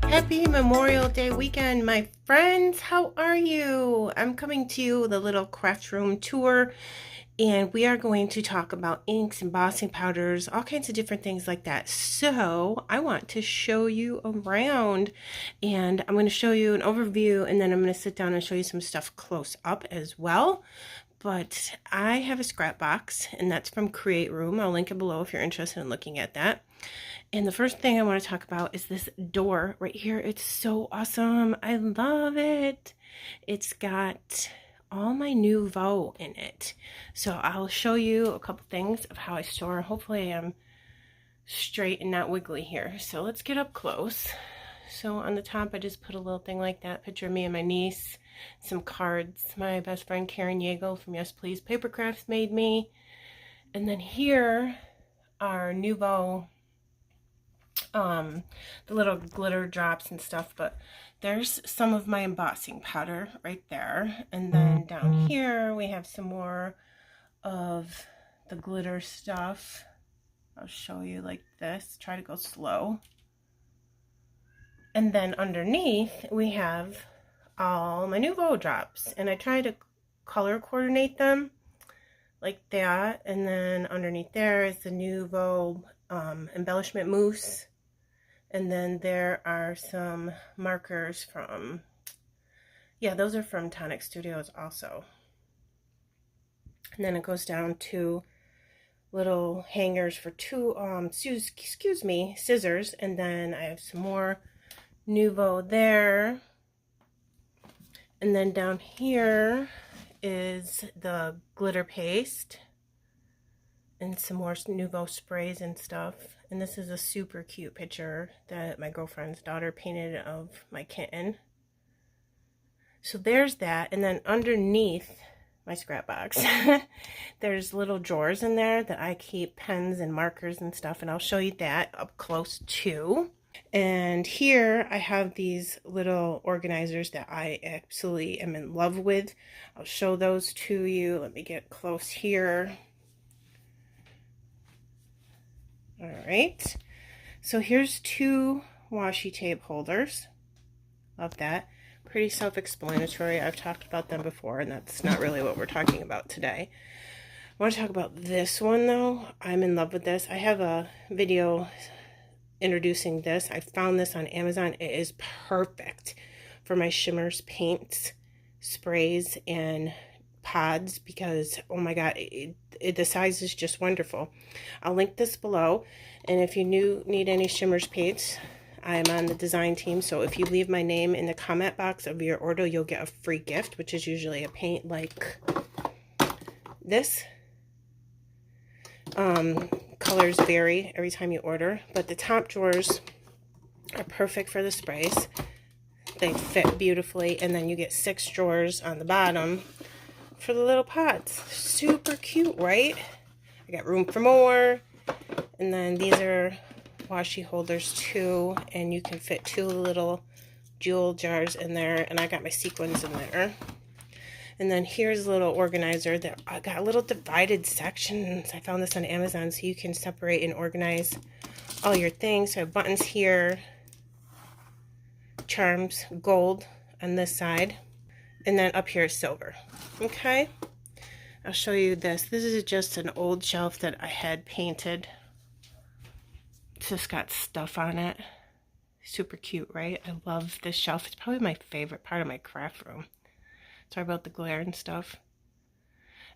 Happy Memorial Day weekend, my friends. How are you? I'm coming to you with a little craft room tour, and we are going to talk about inks, embossing powders, all kinds of different things like that. So I want to show you around, and I'm going to show you an overview, and then I'm going to sit down and show you some stuff close up as well. But I have a scrap box, and that's from Create Room. I'll link it below if you're interested in looking at that. And the first thing I want to talk about is this door right here. It's so awesome. I love it. It's got all my Nouveau in it. So I'll show you a couple things of how I store. Hopefully I'm straight and not wiggly here. So let's get up close. So on the top, I just put a little thing like that. Picture of me and my niece. Some cards. My best friend Karen Yeagle from Yes Please Paper Crafts made me. And then here are Nouveau the little glitter drops and stuff, but there's some of my embossing powder right there. And then down here we have some more of the glitter stuff. I'll show you like this. Try to go slow. And then underneath we have all my Nouveau drops, and I try to color coordinate them like that. And then underneath there is the Nouveau embellishment mousse. And then there are some markers from, yeah, those are from Tonic Studios also. And then it goes down to little hangers for two, scissors. And then I have some more Nouveau there. And then down here is the glitter paste and some more Nouveau sprays and stuff. And this is a super cute picture that my girlfriend's daughter painted of my kitten. So there's that. And then underneath my scrap box, there's little drawers in there that I keep pens and markers and stuff. And I'll show you that up close too. And here I have these little organizers that I absolutely am in love with. I'll show those to you. Let me get close here. All right, so here's two washi tape holders. Love that. Pretty self-explanatory. I've talked about them before, and that's not really what we're talking about today. I want to talk about this one, though. I'm in love with this. I have a video introducing this. I found this on Amazon. It is perfect for my shimmers, paints, sprays, and pods, because oh my god, the size is just wonderful. I'll link this below, and if you need any shimmers paints, I'm on the design team, so if you leave my name in the comment box of your order, you'll get a free gift, which is usually a paint like this. Colors vary every time you order, but the top drawers are perfect for the sprays. They fit beautifully, and then you get 6 drawers on the bottom for the little pots. Super cute, right? I got room for more. And then these are washi holders too, and you can fit 2 little jewel jars in there, and I got my sequins in there. And then here's a little organizer that I got little divided sections. I found this on Amazon, so you can separate and organize all your things. So I have buttons here, charms, gold on this side, and then up here is silver. Okay, I'll show you this. This is just an old shelf that I had painted. It's just got stuff on it. Super cute, right? I love this shelf. It's probably my favorite part of my craft room. Sorry about the glare and stuff.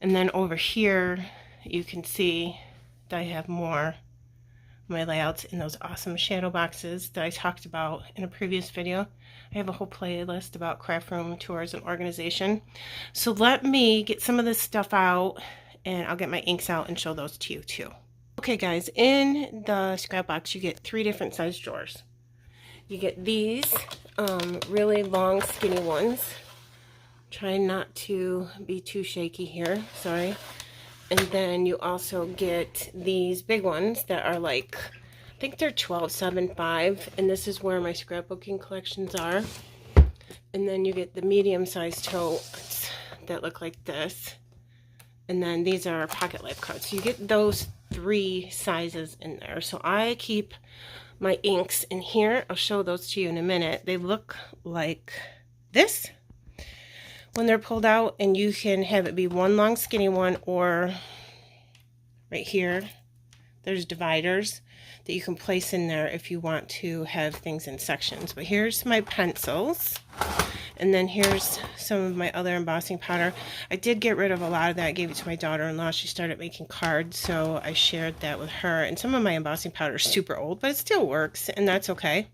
And then over here, you can see that I have more of my layouts in those awesome shadow boxes that I talked about in a previous video. I have a whole playlist about craft room tours and organization. So let me get some of this stuff out, and I'll get my inks out and show those to you too. Okay guys, in the scrap box you get 3 different size drawers. You get these really long skinny ones. Try not to be too shaky here, sorry. And then you also get these big ones that are like, I think they're 12.75, and this is where my scrapbooking collections are. And then you get the medium-sized totes that look like this. And then these are pocket life cards. So you get those 3 sizes in there. So I keep my inks in here. I'll show those to you in a minute. They look like this when they're pulled out, and you can have it be one long skinny one, or right here there's dividers that you can place in there if you want to have things in sections. But here's my pencils, and then here's some of my other embossing powder. I did get rid of a lot of that. I gave it to my daughter-in-law. She started making cards, so I shared that with her. And some of my embossing powder is super old, but it still works, and that's okay.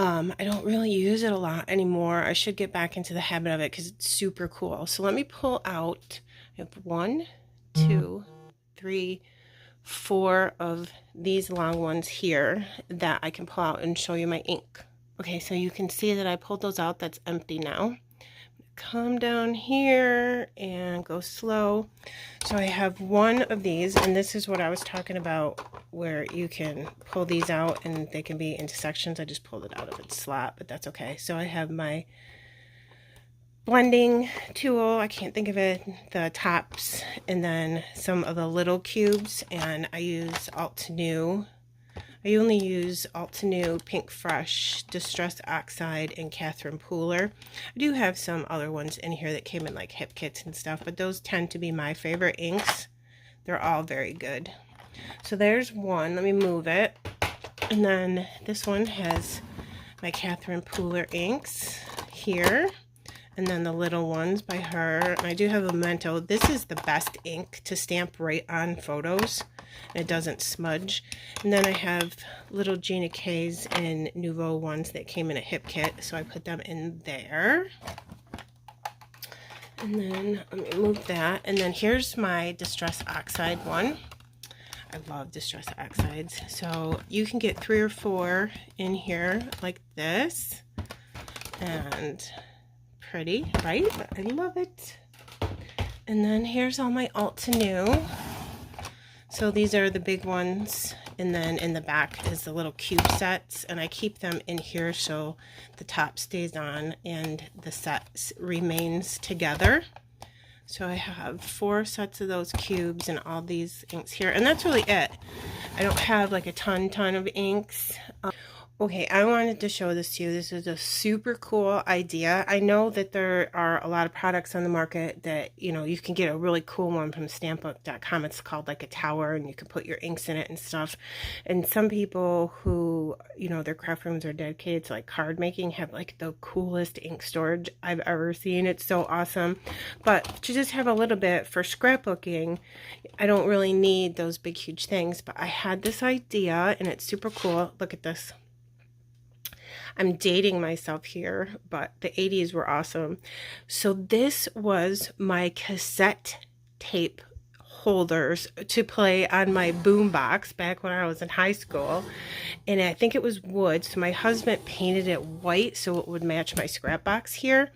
I don't really use it a lot anymore. I should get back into the habit of it because it's super cool. So let me pull out, I have 1, 2, 3, 4 of these long ones here that I can pull out and show you my ink. Okay, so you can see that I pulled those out. That's empty now. Come down here and go slow. So I have one of these, and this is what I was talking about, where you can pull these out and they can be into sections. I just pulled it out of its slot, but that's okay. So I have my blending tool, I can't think of it, the tops, and then some of the little cubes, and I use Alt New. I only use Alt New, Pink Fresh, Distress Oxide, and Catherine Pooler. I do have some other ones in here that came in like hip kits and stuff, but those tend to be my favorite inks. They're all very good. So there's one. Let me move it. And then this one has my Catherine Pooler inks here. And then the little ones by her. And I do have a Memento. This is the best ink to stamp right on photos. It doesn't smudge. And then I have little Gina K's and Nouveau ones that came in a hip kit, so I put them in there. And then let me move that. And then here's my Distress Oxide one. I love Distress Oxides. So you can get 3 or 4 in here like this. And pretty, right? I love it. And then here's all my Alt New. So these are the big ones, and then in the back is the little cube sets, and I keep them in here so the top stays on and the set remains together. So I have 4 sets of those cubes and all these inks here, and that's really it. I don't have like a ton of inks. Okay, I wanted to show this to you. This is a super cool idea. I know that there are a lot of products on the market that, you know, you can get a really cool one from stampbook.com. It's called like a tower, and you can put your inks in it and stuff. And some people who, you know, their craft rooms are dedicated to like card making have like the coolest ink storage I've ever seen. It's so awesome. But to just have a little bit for scrapbooking, I don't really need those big, huge things. But I had this idea, and it's super cool. Look at this. I'm dating myself here, but the 80s were awesome. So this was my cassette tape holders to play on my boombox back when I was in high school. And I think it was wood. So my husband painted it white so it would match my scrap box here.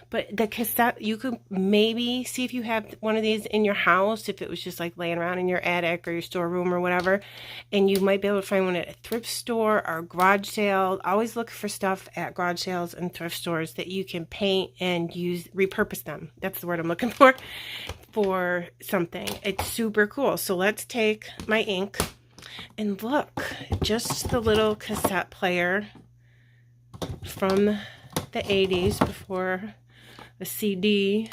But the cassette, you could maybe see if you have one of these in your house, if it was just like laying around in your attic or your storeroom or whatever. And you might be able to find one at a thrift store or a garage sale. Always look for stuff at garage sales and thrift stores that you can paint and use, repurpose them. That's the word I'm looking for something. It's super cool. So let's take my ink and look, just the little cassette player from the 80s before the CD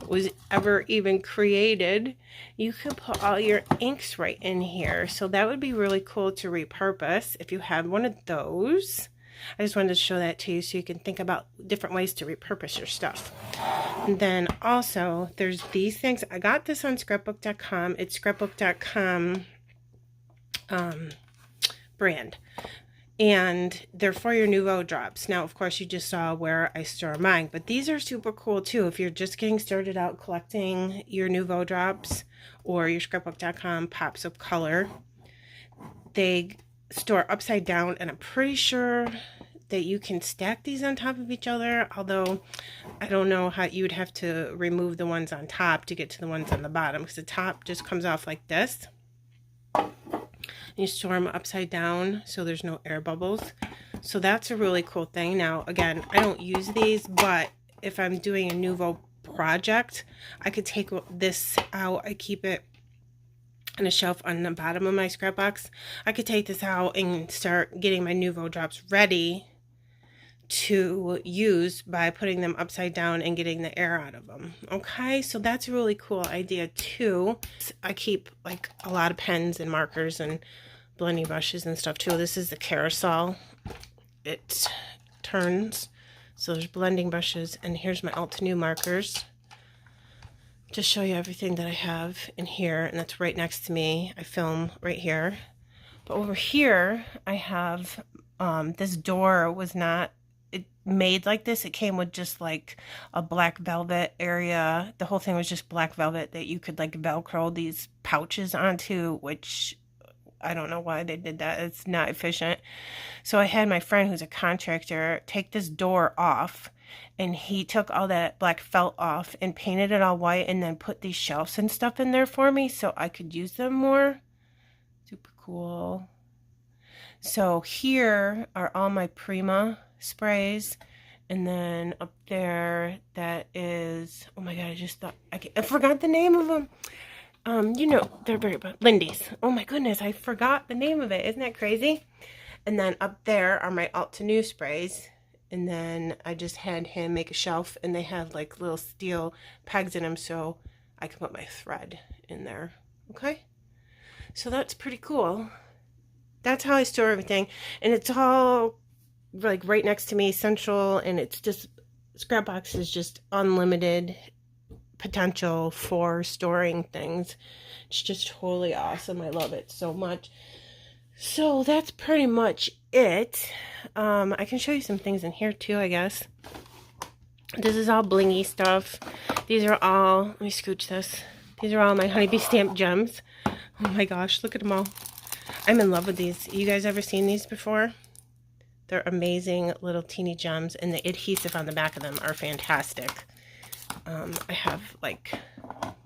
was ever even created. You could put all your inks right in here. So that would be really cool to repurpose if you had one of those. I just wanted to show that to you so you can think about different ways to repurpose your stuff. And then also there's these things. I got this on scrapbook.com. It's scrapbook.com brand. And they're for your Nouveau drops. Now, of course, you just saw where I store mine. But these are super cool, too. If you're just getting started out collecting your Nouveau drops or your scrapbook.com pops of color, they store upside down. And I'm pretty sure that you can stack these on top of each other. Although, I don't know how you would have to remove the ones on top to get to the ones on the bottom. Because the top just comes off like this. You store them upside down so there's no air bubbles. So that's a really cool thing. Now, again, I don't use these, but if I'm doing a Nouveau project, I could take this out. I keep it and a shelf on the bottom of my scrap box. I could take this out and start getting my Nouveau drops ready to use by putting them upside down and getting the air out of them. Okay, so that's a really cool idea too. I keep like a lot of pens and markers and blending brushes and stuff too. This is the carousel. It turns. So there's blending brushes, and here's my Altenew markers. Just show you everything that I have in here, and that's right next to me. I film right here. But over here, I have this door was not made like this. It came with just like a black velvet area. The whole thing was just black velvet that you could like Velcro these pouches onto, which I don't know why they did that. It's not efficient. So I had my friend who's a contractor take this door off, and he took all that black felt off and painted it all white and then put these shelves and stuff in there for me so I could use them more. Super cool. So here are all my Prima sprays, and then up there that is, oh my god, I just thought I forgot the name of them. You know, they're very Lindy's. Oh my goodness, I forgot the name of it. Isn't that crazy? And then up there are my Altenew sprays, and then I just had him make a shelf, and they have like little steel pegs in them so I can put my thread in there. Okay, so that's pretty cool. That's how I store everything, and it's all like right next to me, central, and it's just, scrap box is just unlimited potential for storing things. It's just totally awesome. I love it so much. So that's pretty much it. I can show you some things in here too, I guess. This is all blingy stuff. These are all, let me scooch this. These are all my honeybee stamp gems. Oh my gosh, look at them all. I'm in love with these. You guys ever seen these before? They're amazing little teeny gems, and the adhesive on the back of them are fantastic. I have like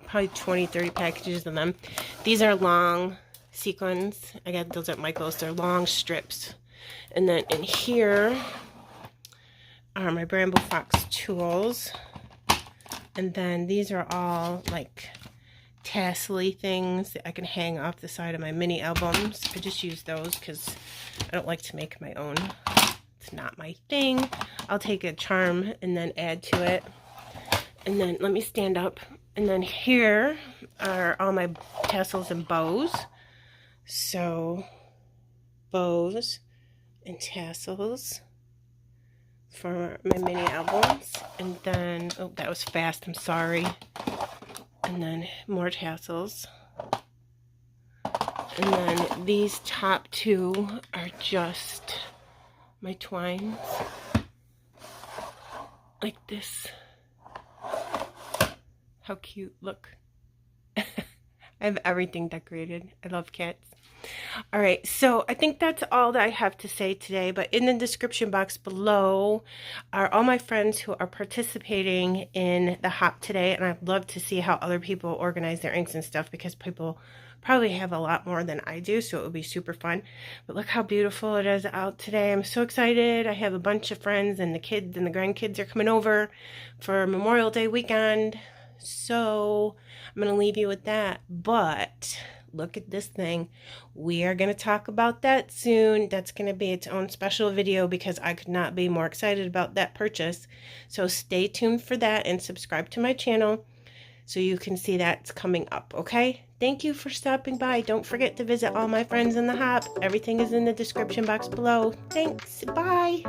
probably 20-30 packages of them. These are long sequins. I got those at Michael's. They're long strips. And then in here are my Bramble Fox tools. And then these are all like tassel-y things that I can hang off the side of my mini albums. I just use those because I don't like to make my own. It's not my thing. I'll take a charm and then add to it. And then let me stand up. And then here are all my tassels and bows. So bows and tassels for my mini albums. And then, oh, that was fast, I'm sorry. And then more tassels. And then these top two are just my twines. Like this. How cute, look. I have everything decorated. I love cats. All right, so I think that's all that I have to say today, but in the description box below are all my friends who are participating in the hop today, and I'd love to see how other people organize their inks and stuff, because people probably have a lot more than I do, so it would be super fun. But look how beautiful it is out today. I'm so excited. I have a bunch of friends, and the kids and the grandkids are coming over for Memorial Day weekend. So I'm going to leave you with that. But look at this thing. We are going to talk about that soon. That's going to be its own special video because I could not be more excited about that purchase. So stay tuned for that and subscribe to my channel so you can see that's coming up, okay? Thank you for stopping by. Don't forget to visit all my friends in the hop. Everything is in the description box below. Thanks. Bye.